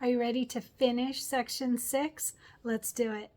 Are you ready to finish section 6? Let's do it.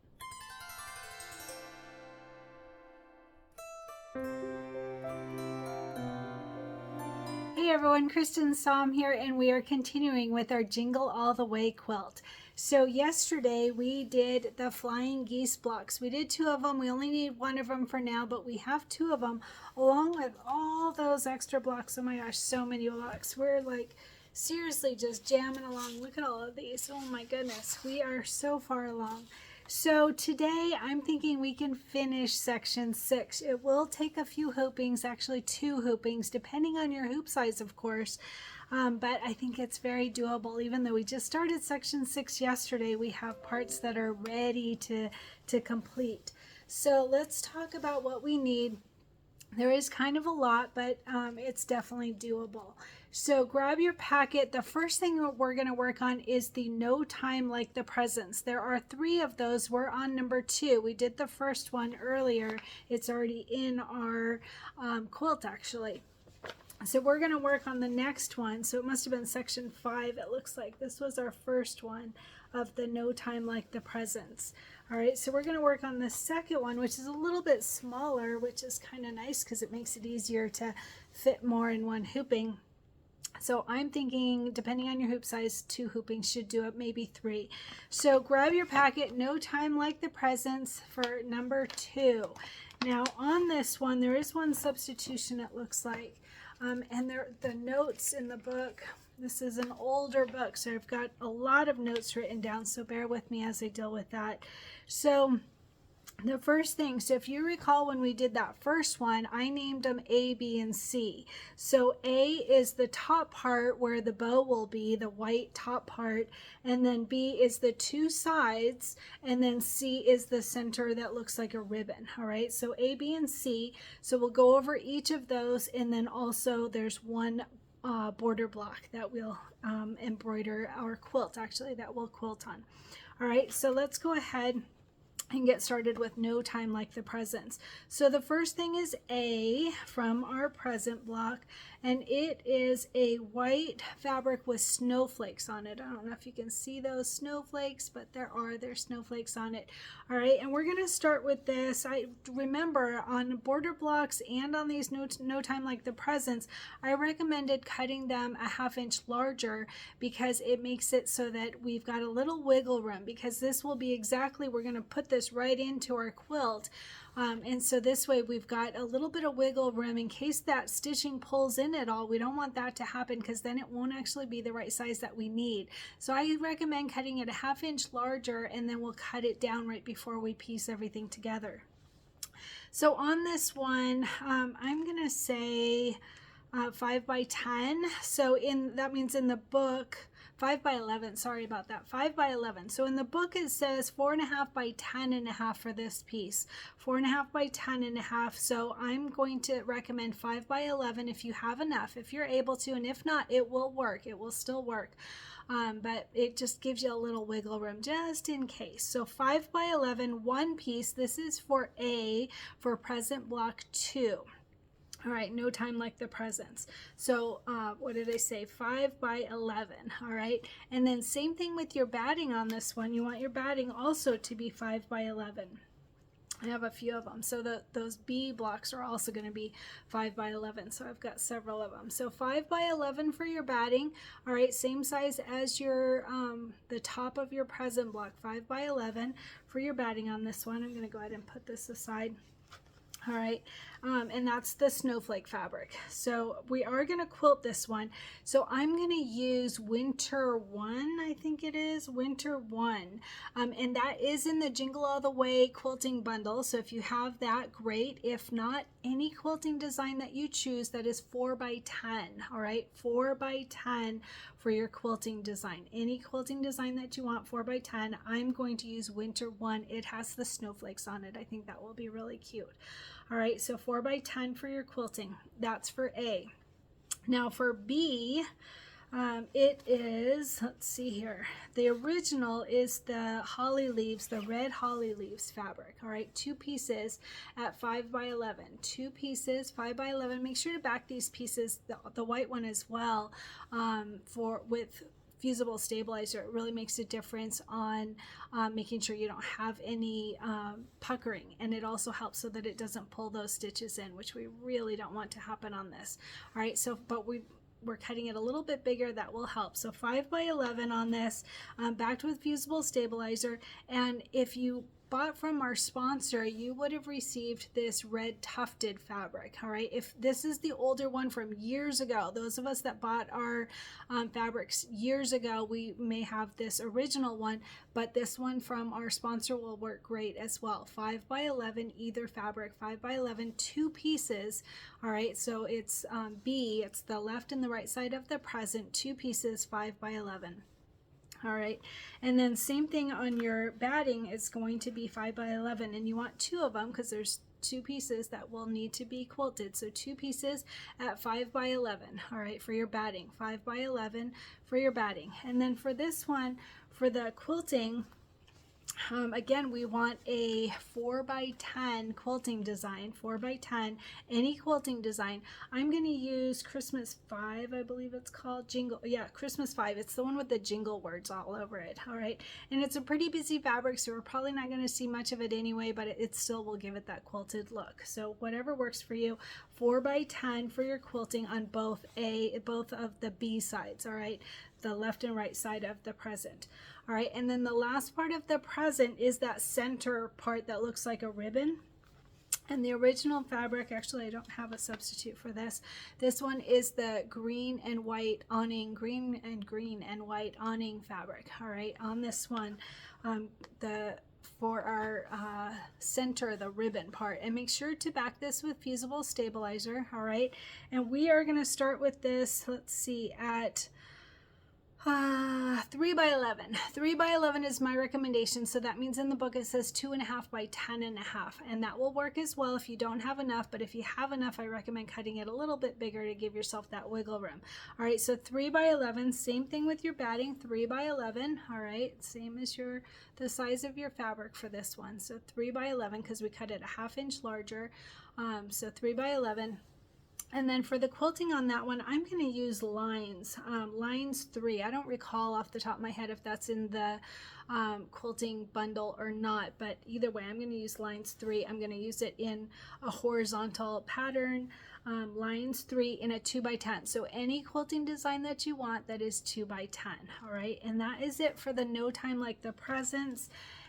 Hey everyone, Cristin here, and we are continuing with our Jingle All the Way quilt. So yesterday we did the flying geese blocks. We did 2 of them. We only need 1 of them for now, but we have 2 of them along with all those extra blocks. Oh my gosh, so many blocks. We're like seriously just jamming along. Look at all of these. Oh my goodness, we are so far along. So today I'm thinking we can finish section 6. It will take a few hoopings, actually 2 hoopings, depending on your hoop size, of course. But I think it's very doable. Even though we just started section 6 yesterday, we have parts that are ready to complete. So let's talk about what we need. There is kind of a lot, but it's definitely doable. So grab your packet. The first thing we're going to work on is the No Time Like the Presents. There are 3 of those. We're on number 2. We did the first one earlier. It's already in our quilt actually. So we're going to work on the next one. So it must have been section 5. It looks like this was our first one of the No Time Like the Presents. All right, so we're going to work on the second one, which is a little bit smaller, which is kind of nice because it makes it easier to fit more in one hooping. So I'm thinking, depending on your hoop size, 2 hoopings should do it, maybe 3. So grab your packet, No Time Like the Presents for number 2. Now on this one, there is one substitution, it looks like. And the notes in the book, this is an older book, so I've got a lot of notes written down, so bear with me as I deal with that. So the first thing, so if you recall when we did that first one, I named them A, B, and C. So A is the top part where the bow will be, the white top part, and then B is the 2 sides, and then C is the center that looks like a ribbon. All right, so A, B, and C. So we'll go over each of those, and then also there's one border block that we'll embroider our quilt, actually, that we'll quilt on. All right, so let's go ahead and get started with No Time Like the Presents. So the first thing is A from our present block, and it is a white fabric with snowflakes on it. I don't know if you can see those snowflakes, but there's snowflakes on it. All right, and we're gonna start with this. I remember on border blocks and on these No Time Like the Presents, I recommended cutting them a 1/2 inch larger because it makes it so that we've got a little wiggle room, because this will be exactly, we're gonna put this right into our quilt, and so this way we've got a little bit of wiggle room in case that stitching pulls in at all. We don't want that to happen because then it won't actually be the right size that we need. So I recommend cutting it a 1/2 inch larger, and then we'll cut it down right before we piece everything together. So on this one, I'm gonna say 5 by 10. So that means in the book 5 by 11, sorry about that, 5 by 11. So in the book it says 4.5 by 10.5 for this piece, 4.5 by 10.5. So I'm going to recommend 5 by 11 if you have enough, if you're able to, and if not, it will work, it will still work. But it just gives you a little wiggle room just in case. So 5 by 11, one piece. This is for A, for present block 2. All right, No Time Like the Presents. So what did I say? 5 by 11. All right, and then same thing with your batting on this one. You want your batting also to be 5 by 11. I have a few of them. So those B blocks are also going to be 5 by 11. So I've got several of them. So 5 by 11 for your batting. All right, same size as your the top of your present block. 5 by 11 for your batting on this one. I'm going to go ahead and put this aside. All right, and that's the snowflake fabric. So we are going to quilt this one. So I'm going to use Winter 1, I think it is, Winter 1. And that is in the Jingle All the Way quilting bundle. So if you have that, great. If not, any quilting design that you choose that is 4 by 10, all right, 4 by 10 for your quilting design. Any quilting design that you want, 4 by 10, I'm going to use Winter 1. It has the snowflakes on it. I think that will be really cute. All right, so 4 by 10 for your quilting. That's for A. Now for B, it is, let's see here, the original is the holly leaves, the red holly leaves fabric. All right, 2 pieces at 5 by 11. 2 pieces, 5 by 11. Make sure to back these pieces, the white one as well, fusible stabilizer. It really makes a difference on making sure you don't have any puckering, and it also helps so that it doesn't pull those stitches in, which we really don't want to happen on this. All right, so but we're cutting it a little bit bigger. That will help. So 5 by 11 on this, backed with fusible stabilizer. And if you bought from our sponsor, you would have received this red tufted fabric. All right, if this is the older one from years ago, those of us that bought our fabrics years ago, we may have this original one, but this one from our sponsor will work great as well. 5 by 11 either fabric, 5 by 11, 2 pieces. All right, so it's B, it's the left and the right side of the present, 2 pieces, 5 by 11. All right, and then same thing on your batting, it's going to be 5 by 11, and you want 2 of them because there's 2 pieces that will need to be quilted. So 2 pieces at 5 by 11, all right, for your batting, 5 by 11 for your batting. And then for this one, for the quilting, again, we want a 4 by 10 quilting design, 4 by 10, any quilting design. I'm going to use Christmas 5, I believe it's called, Jingle. Yeah, Christmas 5. It's the one with the jingle words all over it. All right. And it's a pretty busy fabric, so we're probably not going to see much of it anyway, but it still will give it that quilted look. So whatever works for you, 4 by 10 for your quilting on both of the B sides. All right. The left and right side of the present. All right, and then the last part of the present is that center part that looks like a ribbon. And the original fabric, actually I don't have a substitute for this. This one is the green and white awning, green and white awning fabric. All right, on this one, for our center, the ribbon part, and make sure to back this with fusible stabilizer. All right, and we are going to start with this, let's see, at 3 by 11. 3 by 11 is my recommendation. So that means in the book it says 2.5 by 10.5, and that will work as well if you don't have enough. But if you have enough, I recommend cutting it a little bit bigger to give yourself that wiggle room. All right, so 3 by 11. Same thing with your batting. 3 by 11. All right, same as the size of your fabric for this one. So 3 by 11 because we cut it a 1/2 inch larger. So 3 by 11. And then for the quilting on that one, I'm going to use lines, lines 3. I don't recall off the top of my head if that's in the quilting bundle or not, but either way, I'm going to use lines 3. I'm going to use it in a horizontal pattern, lines 3 in a 2 by 10. So any quilting design that you want, that is 2 by 10. All right, and that is it for the No Time Like the Presents.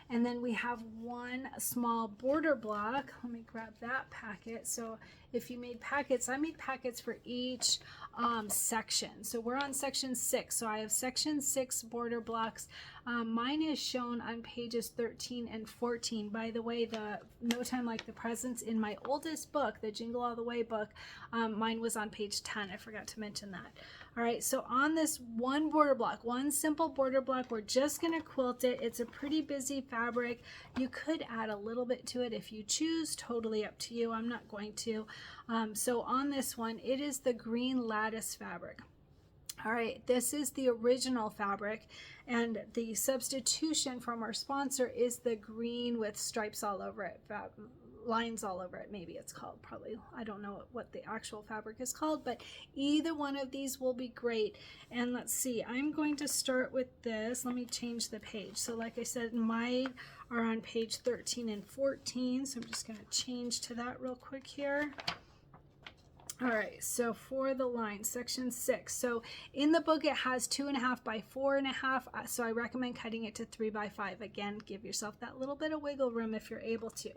And then we have one small border block. Let me grab that packet. So if you made packets, I made packets for each section. So we're on section 6. So I have section 6 border blocks. Mine is shown on pages 13 and 14. By the way, the No Time Like the Presents in my oldest book, the Jingle All the Way book, mine was on page 10. I forgot to mention that. All right, so on this one border block, one simple border block, we're just going to quilt it. It's a pretty busy fabric. You could add a little bit to it if you choose, totally up to you. I'm not going to. So on this one, it is the green lattice fabric. All right, this is the original fabric, and the substitution from our sponsor is the green with stripes all over it, lines all over it, maybe it's called, probably. I don't know what the actual fabric is called, but either one of these will be great. And let's see, I'm going to start with this. Let me change the page. So like I said, mine are on page 13 and 14, so I'm just going to change to that real quick here. All right, so for the line, section 6. So in the book, it has 2.5 by 4.5. So I recommend cutting it to 3 by 5. Again, give yourself that little bit of wiggle room if you're able to.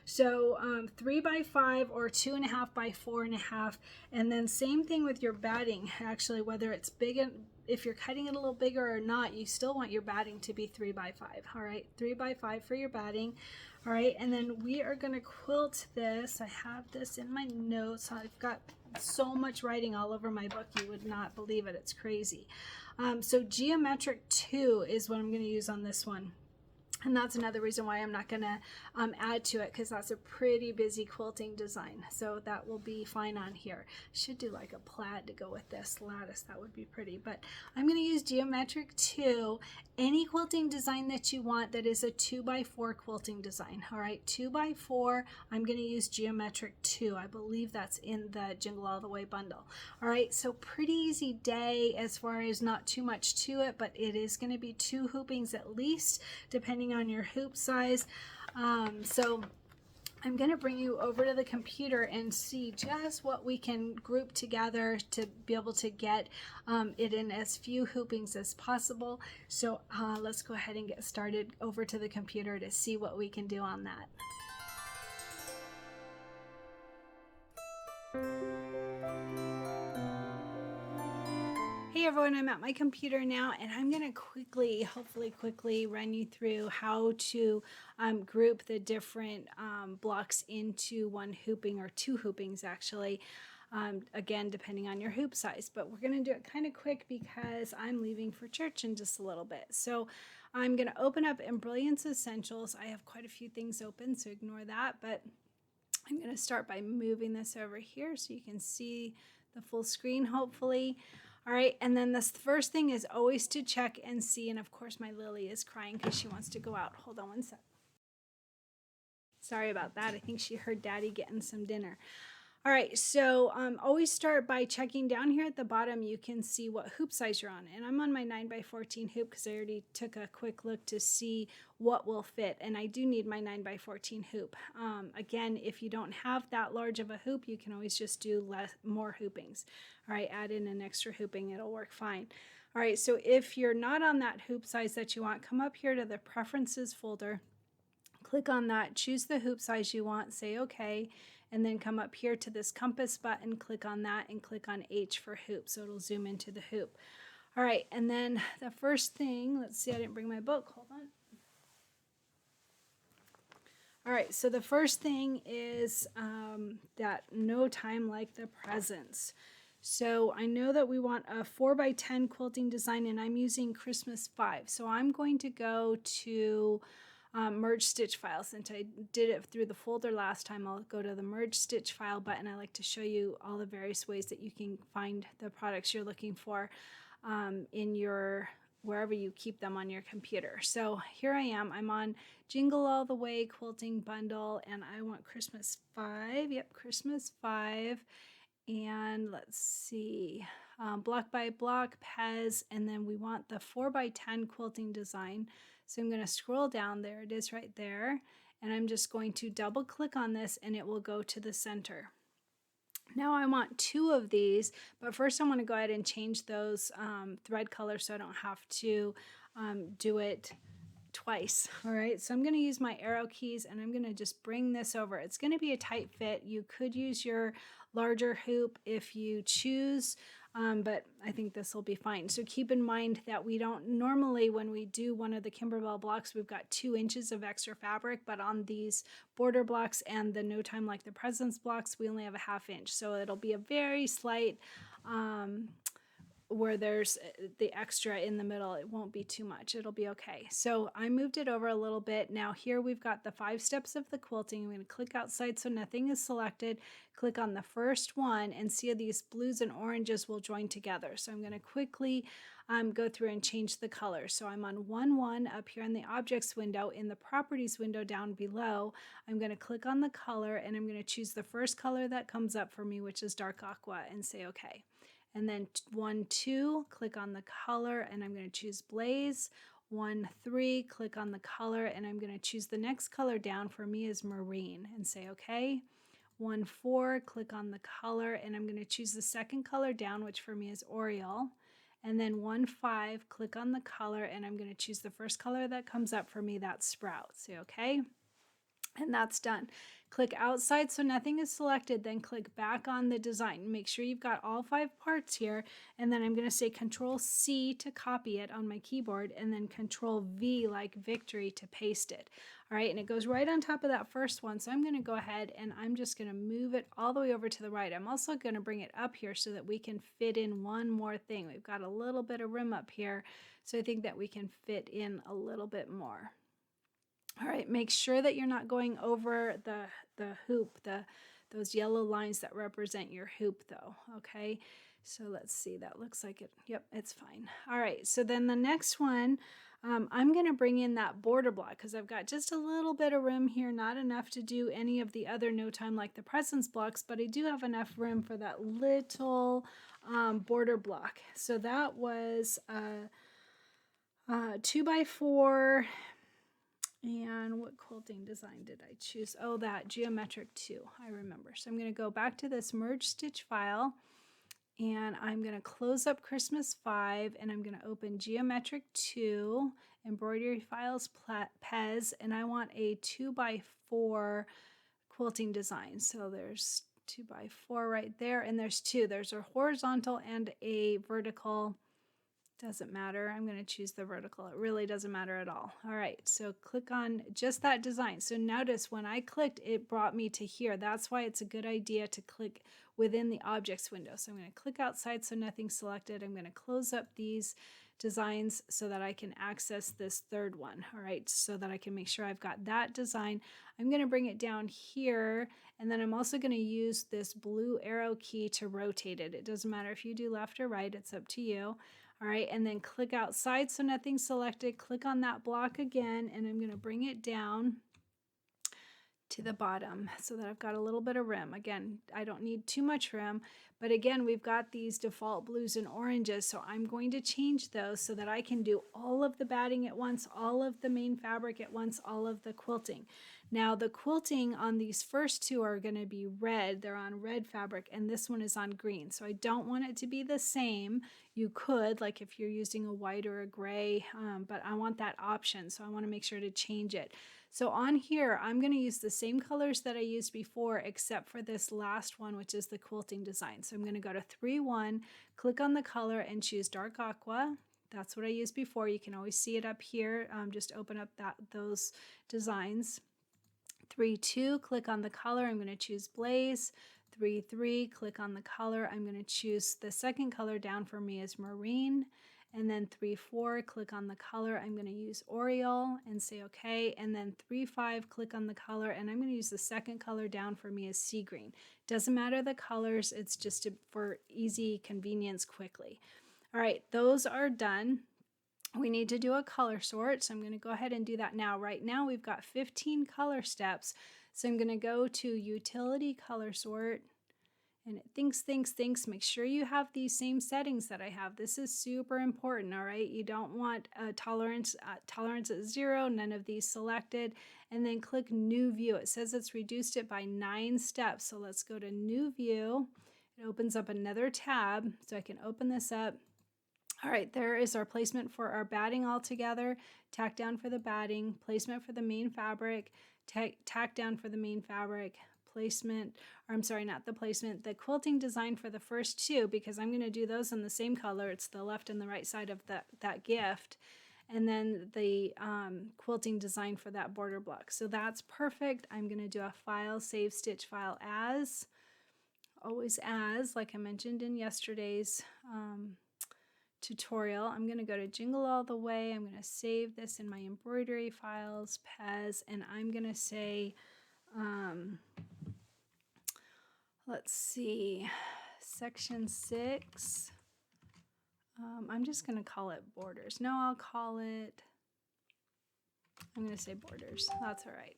So 3 by 5 or 2.5 by 4.5. And then same thing with your batting. Actually, whether it's big, and if you're cutting it a little bigger or not, you still want your batting to be 3 by 5. All right, 3 by 5 for your batting. All right, and then we are going to quilt this. I have this in my notes. I've got so much writing all over my book, you would not believe it. It's crazy. So geometric 2 is what I'm going to use on this one. And that's another reason why I'm not going to add to it, because that's a pretty busy quilting design. So that will be fine on here. Should do like a plaid to go with this lattice. That would be pretty. But I'm going to use geometric 2. Any quilting design that you want that is a 2x4 quilting design. All right, 2x4. I'm going to use geometric 2. I believe that's in the Jingle All the Way bundle. All right, so pretty easy day as far as not too much to it, but it is going to be 2 hoopings at least, depending on your hoop size. So I'm going to bring you over to the computer and see just what we can group together to be able to get it in as few hoopings as possible. So let's go ahead and get started over to the computer to see what we can do on that. Hey everyone, I'm at my computer now, and I'm going to hopefully quickly run you through how to group the different blocks into 1 hooping or 2 hoopings actually. Again, depending on your hoop size, but we're going to do it kind of quick because I'm leaving for church in just a little bit. So I'm going to open up Embellishment Essentials. I have quite a few things open, so ignore that, but I'm going to start by moving this over here so you can see the full screen, hopefully. All right, and then this first thing is always to check and see, and of course my Lily is crying because she wants to go out. Hold on one sec. Sorry about that. I think she heard Daddy getting some dinner. All right, so always start by checking down here at the bottom. You can see what hoop size you're on, and I'm on my 9x14 hoop because I already took a quick look to see what will fit, and I do need my 9x14 hoop. Again, if you don't have that large of a hoop, you can always just do more hoopings. All right, add in an extra hooping, it'll work fine. All right, so if you're not on that hoop size that you want, come up here to the Preferences folder, click on that, choose the hoop size you want, say okay, and then come up here to this compass button, click on that, and click on H for hoop, so it'll zoom into the hoop. All right, and then the first thing, let's see, I didn't bring my book, hold on. All right, so the first thing is that no time like the presents. So I know that we want a 4x10 quilting design, and I'm using Christmas 5. So I'm going to go to merge stitch file. Since I did it through the folder last time, I'll go to the merge stitch file button. I like to show you all the various ways that you can find the products you're looking for in your wherever you keep them on your computer. So here I am. I'm on Jingle All the Way quilting bundle, and I want Christmas 5. Yep, Christmas 5. And let's see, block by block, Pez, and then we want the 4x10 quilting design. So I'm going to scroll down, there it is right there, and I'm just going to double click on this and it will go to the center. Now I want 2 of these, but first I want to go ahead and change those thread colors so I don't have to do it twice. All right, so I'm going to use my arrow keys and I'm going to just bring this over. It's going to be a tight fit. You could use your larger hoop if you choose, but I think this will be fine. So keep in mind that we don't normally, when we do one of the Kimberbell blocks, we've got 2 inches of extra fabric, but on these border blocks and the No Time Like the Presents blocks, we only have a 1/2 inch. So it'll be a very slight where there's the extra in the middle. It won't be too much. It'll be okay. So I moved it over a little bit. Now here we've got the 5 steps of the quilting. I'm going to click outside so nothing is selected. Click on the first one and see how these blues and oranges will join together. So I'm going to quickly go through and change the color. So I'm on 1-1 up here in the objects window. In the properties window down below, I'm going to click on the color and I'm going to choose the first color that comes up for me, which is dark aqua, and say okay. And then 1-2, click on the color and I'm going to choose Blaze. 1-3, click on the color and I'm going to choose the next color down, for me is Marine, and say okay. 1-4, click on the color and I'm going to choose the second color down, which for me is Oriole. And then 1-5, click on the color and I'm going to choose the first color that comes up for me, that's Sprout. Say okay. And that's done. Click outside so nothing is selected, then click back on the design. Make sure you've got all 5 parts here, and then I'm going to say Control-C to copy it on my keyboard, and then Control-V like victory to paste it. All right, and it goes right on top of that first one, so I'm going to go ahead and I'm just going to move it all the way over to the right. I'm also going to bring it up here so that we can fit in one more thing. We've got a little bit of room up here, so I think that we can fit in a little bit more. All right, make sure that you're not going over the hoop, those yellow lines that represent your hoop though, okay? So let's see, that looks like it, yep, it's fine. All right, so then the next one, I'm gonna bring in that border block because I've got just a little bit of room here, not enough to do any of the other no time like the presents blocks, but I do have enough room for that little border block. So that was 2x4. And what quilting design did I choose? Oh, that geometric 2, I remember. So I'm going to go back to this merge stitch file, and I'm going to close up Christmas 5, and I'm going to open geometric 2, embroidery files, Pez, and I want a 2x4 quilting design. So there's 2x4 right there, and there's 2. There's a horizontal and a vertical. Doesn't matter. I'm going to choose the vertical. It really doesn't matter at all. All right, so click on just that design. So notice when I clicked, it brought me to here. That's why it's a good idea to click within the objects window. So I'm going to click outside so nothing's selected. I'm going to close up these designs so that I can access this third one. All right, so that I can make sure I've got that design. I'm going to bring it down here, and then I'm also going to use this blue arrow key to rotate it. It doesn't matter if you do left or right, it's up to you. All right, and then click outside so nothing's selected. Click on that block again, and I'm going to bring it down to the bottom so that I've got a little bit of rim. Again, I don't need too much rim, but again, we've got these default blues and oranges, so I'm going to change those so that I can do all of the batting at once, all of the main fabric at once, all of the quilting. Now, the quilting on these first two are going to be red. They're on red fabric, and this one is on green, so I don't want it to be the same. You could, like if you're using a white or a gray, but I want that option, so I want to make sure to change it. So on here, I'm going to use the same colors that I used before, except for this last one, which is the quilting design. So I'm going to go to 3-1, click on the color, and choose dark aqua. That's what I used before. You can always see it up here. Just open up those designs. 3-2, click on the color. I'm going to choose Blaze. 3-3, click on the color. I'm going to choose the second color down for me is Marine. And then 3-4, click on the color. I'm going to use Oriole and say OK. And then 3-5, click on the color. And I'm going to use the second color down for me as Sea Green. Doesn't matter the colors. It's just for easy convenience quickly. All right, those are done. We need to do a color sort. So I'm going to go ahead and do that now. Right now we've got 15 color steps. So I'm going to go to Utility Color Sort. And it thinks. Make sure you have these same settings that I have. This is super important, all right? You don't want a tolerance at 0, none of these selected. And then click New View. It says it's reduced it by 9 steps. So let's go to New View. It opens up another tab, so I can open this up. All right, there is our placement for our batting all together. Tack down for the batting, placement for the main fabric, tack down for the main fabric, placement, or I'm sorry, not the placement, the quilting design for the first two, because I'm going to do those in the same color. It's the left and the right side of that gift. And then the quilting design for that border block. So that's perfect. I'm going to do a file, save stitch file as, always as, like I mentioned in yesterday's tutorial. I'm going to go to Jingle All the Way. I'm going to save this in my embroidery files, Pez, and I'm going to say, let's see, section 6. I'm just going to call it borders. No, I'm going to say borders. That's all right.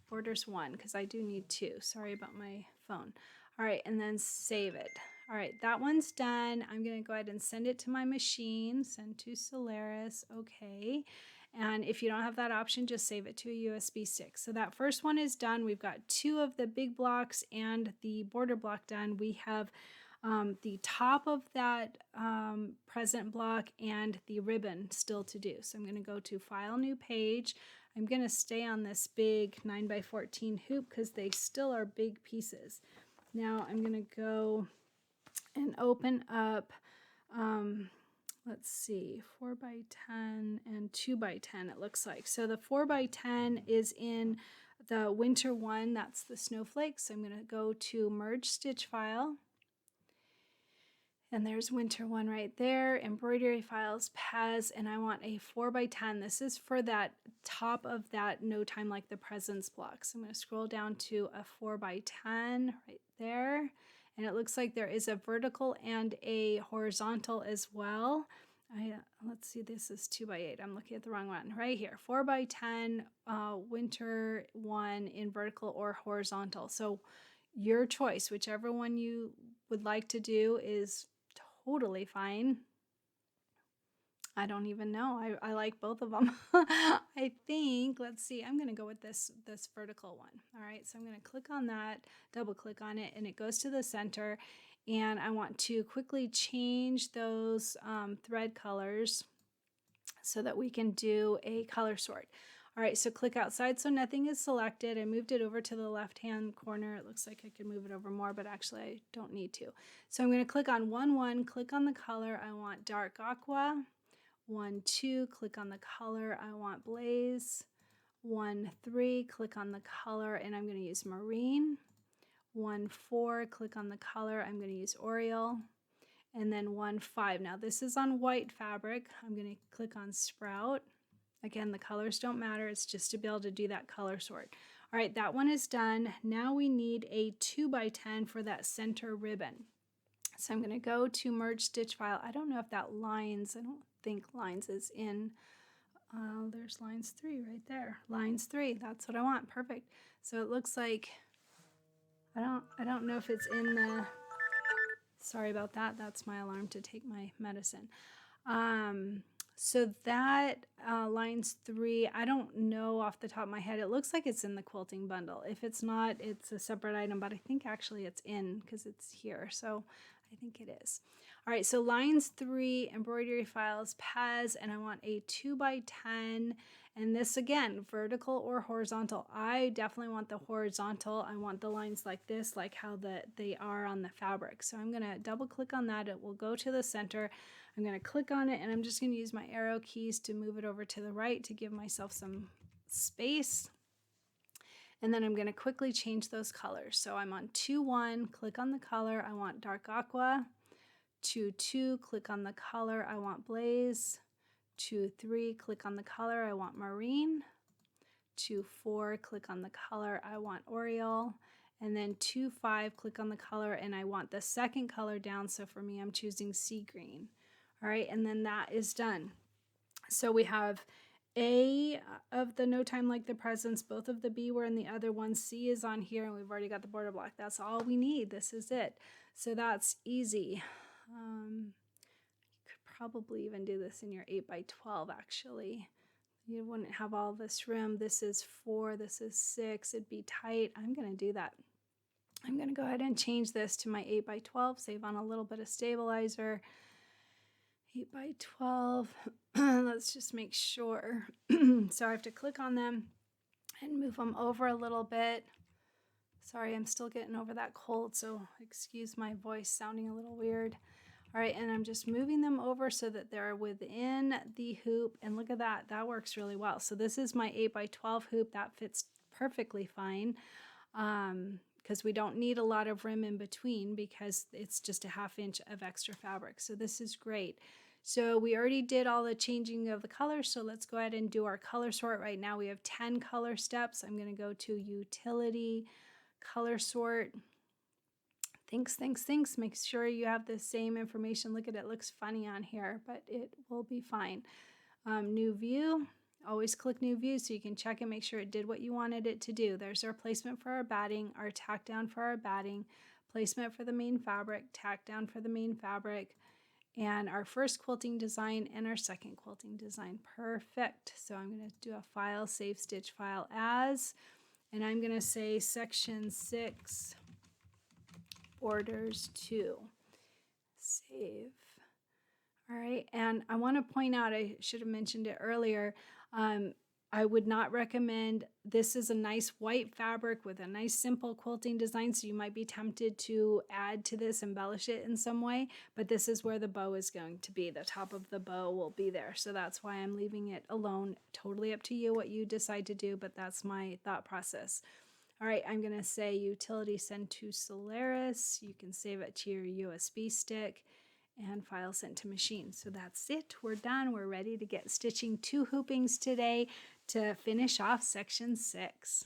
Borders 1, because I do need 2. Sorry about my phone. All right, and then save it. All right, that one's done. I'm going to go ahead and send it to my machine. Send to Solaris. Okay. And if you don't have that option, just save it to a USB stick. So that first one is done. We've got 2 of the big blocks and the border block done. We have the top of that present block and the ribbon still to do. So I'm going to go to File, New Page. I'm going to stay on this big 9x14 hoop because they still are big pieces. Now I'm going to go and open up, let's see, 4x10 and 2x10 it looks like. So the 4x10 is in the winter one, that's the snowflakes. So I'm going to go to Merge Stitch File. And there's winter one right there, embroidery files, Paz, and I want a 4x10. This is for that top of that No Time Like the Presents block. So I'm going to scroll down to a 4x10 right there. And it looks like there is a vertical and a horizontal as well. Let's see, this is 2x8. I'm looking at the wrong one. Right here, 4x10, winter one in vertical or horizontal. So your choice, whichever one you would like to do is totally fine. I don't even know. I like both of them. I think, let's see, I'm going to go with this vertical one. All right, so I'm going to click on that, double click on it, and it goes to the center. And I want to quickly change those thread colors so that we can do a color sort. All right, so click outside so nothing is selected. I moved it over to the left-hand corner. It looks like I could move it over more, but actually I don't need to. So I'm going to click on 1, click on the color. I want dark aqua. 1, 2, click on the color. I want blaze. 1, 3, click on the color, and I'm going to use marine. 1, 4, click on the color. I'm going to use Oriole. And then 1, 5. Now this is on white fabric. I'm going to click on sprout. Again, the colors don't matter. It's just to be able to do that color sort. All right, that one is done. Now we need a 2x10 for that center ribbon. So I'm going to go to merge stitch file. I don't know if that lines, I don't think lines is in. There's lines 3 right there. Lines 3, that's what I want. Perfect. So it looks like, I don't know if it's in the, sorry about that. That's my alarm to take my medicine. So that lines 3, I don't know off the top of my head. It looks like it's in the quilting bundle. If it's not, it's a separate item, but I think actually it's in because it's here. So I think it is. All right, so lines 3, embroidery files, Paz, and I want a 2x10. And this again, vertical or horizontal. I definitely want the horizontal. I want the lines like this, like how they are on the fabric. So I'm gonna double click on that. It will go to the center. I'm gonna click on it and I'm just gonna use my arrow keys to move it over to the right to give myself some space. And then I'm gonna quickly change those colors. So I'm on 2, 1, click on the color. I want dark aqua. 2, 2, click on the color. I want blaze. 2, 3, click on the color. I want marine. 2, 4, click on the color. I want Oriole. And then 2, 5, click on the color and I want the second color down. So for me, I'm choosing sea green. All right, and then that is done. So we have A of the No Time Like the Presents, both of the B were in the other one. C is on here and we've already got the border block. That's all we need. This is it. So that's easy. You could probably even do this in your 8x12 actually. You wouldn't have all this room. This is 4, this is 6. It'd be tight. I'm going to do that. I'm going to go ahead and change this to my 8x12, save on a little bit of stabilizer. 8x12. Let's just make sure. So I have to click on them and move them over a little bit. Sorry, I'm still getting over that cold, so excuse my voice sounding a little weird. All right, and I'm just moving them over so that they're within the hoop. And look at that, that works really well. So this is my 8x12 hoop. That fits perfectly fine because we don't need a lot of rim in between because it's just a 1/2 inch of extra fabric. So this is great. So we already did all the changing of the colors. So let's go ahead and do our color sort. Right now we have 10 color steps. I'm going to go to utility, color sort. Thinks. Make sure you have the same information. Look at it, it looks funny on here, but it will be fine. New view, always click new view so you can check and make sure it did what you wanted it to do. There's our placement for our batting, our tack down for our batting, placement for the main fabric, tack down for the main fabric, and our first quilting design and our second quilting design. Perfect. So I'm going to do a file, save stitch file as, and I'm going to say section 6. Borders 2. Save. All right, and I want to point out, I should have mentioned it earlier, I would not recommend, this is a nice white fabric with a nice simple quilting design, so you might be tempted to add to this, embellish it in some way, but this is where the bow is going to be. The top of the bow will be there, so that's why I'm leaving it alone. Totally up to you what you decide to do, but that's my thought process. All right, I'm going to say utility send to Solaris. You can save it to your USB stick. and file sent to machine. So that's it. We're done. We're ready to get stitching 2 hoopings today to finish off section 6.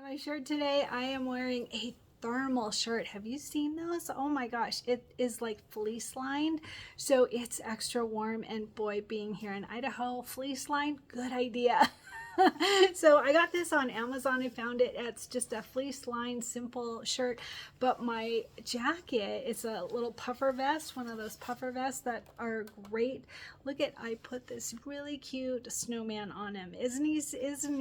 My shirt today, I am wearing a thermal shirt. Have you seen those? Oh my gosh, it is like fleece lined, so it's extra warm, and boy, being here in Idaho, fleece lined, good idea. So I got this on Amazon. I found it. It's just a fleece lined simple shirt, but my jacket is a little puffer vest, one of those puffer vests that are great. Look at, I put this really cute snowman on him. Isn't he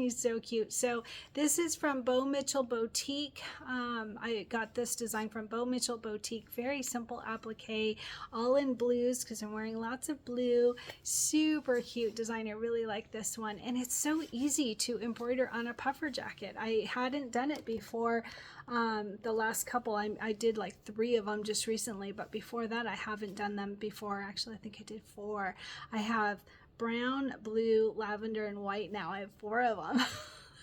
so cute? So this is from Bo Mitchell Boutique. I got this design from Bo Mitchell Boutique. Very simple applique, all in blues because I'm wearing lots of blue. Super cute design. I really like this one, and it's so easy easy to embroider on a puffer jacket. I hadn't done it before. The last couple, I did like 3 of them just recently, but before that I haven't done them before. Actually, I think I did 4. I have brown, blue, lavender, and white now. I have 4 of them.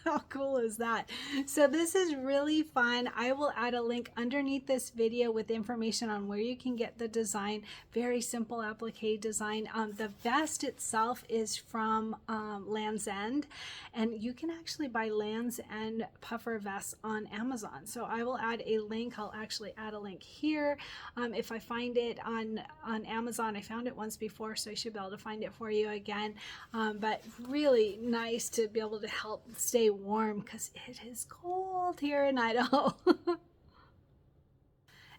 How cool is that? So this is really fun. I will add a link underneath this video with information on where you can get the design. Very simple applique design. The vest itself is from Land's End, and you can actually buy Land's End puffer vests on Amazon. So I will add a link. I'll actually add a link here. If I find it on Amazon, I found it once before, so I should be able to find it for you again. But really nice to be able to help stay warm because it is cold here in Idaho.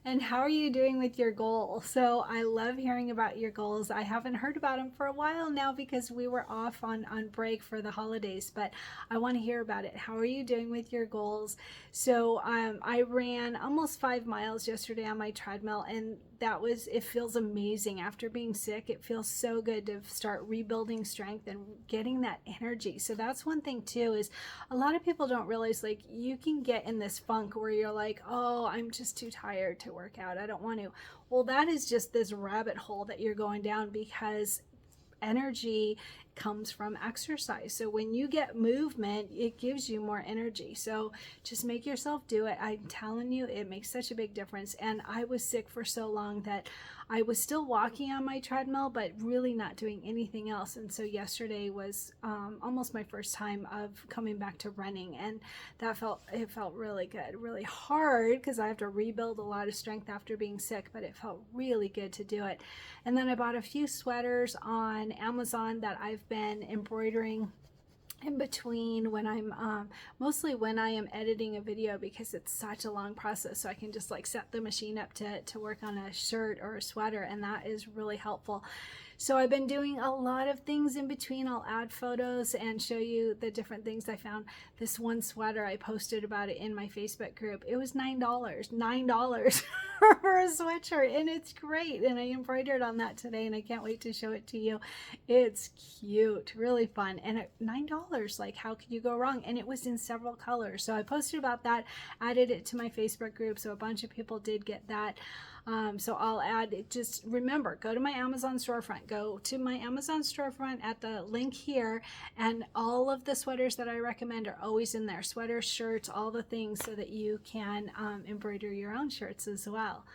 And how are you doing with your goals? So I love hearing about your goals. I haven't heard about them for a while now because we were off on break for the holidays, but I want to hear about it. How are you doing with your goals? So I ran almost 5 miles yesterday on my treadmill, and it feels amazing. After being sick, it feels so good to start rebuilding strength and getting that energy. So that's one thing too, is a lot of people don't realize, like, you can get in this funk where you're like, oh, I'm just too tired to work out, I don't want to. Well, that is just this rabbit hole that you're going down, because energy comes from exercise. So when you get movement, it gives you more energy. So just make yourself do it. I'm telling you, it makes such a big difference. And I was sick for so long that I was still walking on my treadmill, but really not doing anything else. And so yesterday was almost my first time of coming back to running, and it felt really good. Really hard because I have to rebuild a lot of strength after being sick, but it felt really good to do it. And then I bought a few sweaters on Amazon that I've been embroidering in between when I'm mostly when I am editing a video, because it's such a long process. So I can just like set the machine up to work on a shirt or a sweater, and that is really helpful. So I've been doing a lot of things in between. I'll add photos and show you the different things I found. This one sweater, I posted about it in my Facebook group. It was $9 for a sweatshirt, and it's great. And I embroidered on that today, and I can't wait to show it to you. It's cute, really fun. And at $9, like, how could you go wrong? And it was in several colors. So I posted about that, added it to my Facebook group. So a bunch of people did get that. So I'll add it. Just remember, go to my Amazon storefront. Go to my Amazon storefront at the link here, and all of the sweaters that I recommend are always in there. Sweaters, shirts, all the things, so that you can embroider your own shirts as well.